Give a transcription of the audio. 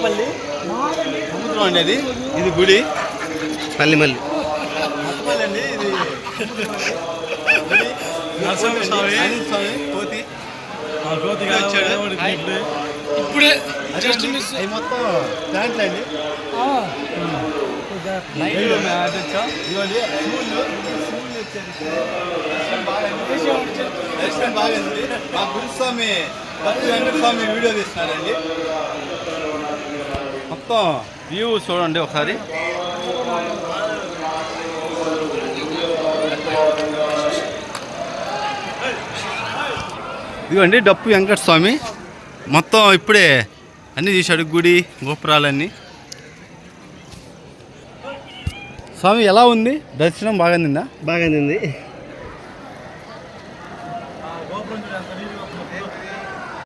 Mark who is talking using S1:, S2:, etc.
S1: మదనపల్లి సముద్రం అండి అది. ఇది గుడి
S2: మల్లి
S1: మదనపల్లి అండి. ఇది నరసింహస్వామి కోతి
S3: ఇప్పుడే జస్ట్ మిస్.
S1: అవి మొత్తం ప్లాంట్లు అండి. దర్శనం బాగుంది. మా గురుస్వామి వెంకటస్వామి వీడియో తీస్తున్నారండి. మొత్తం వ్యూ చూడండి ఒకసారి. ఇదిగోండి డప్పు వెంకటస్వామి మొత్తం ఇప్పుడే అన్నీ తీశాడు. గుడి గోపురాలన్నీ. స్వామి ఎలా ఉంది దర్శనం? బాగా నిందా?
S2: బాగానే ఉంది.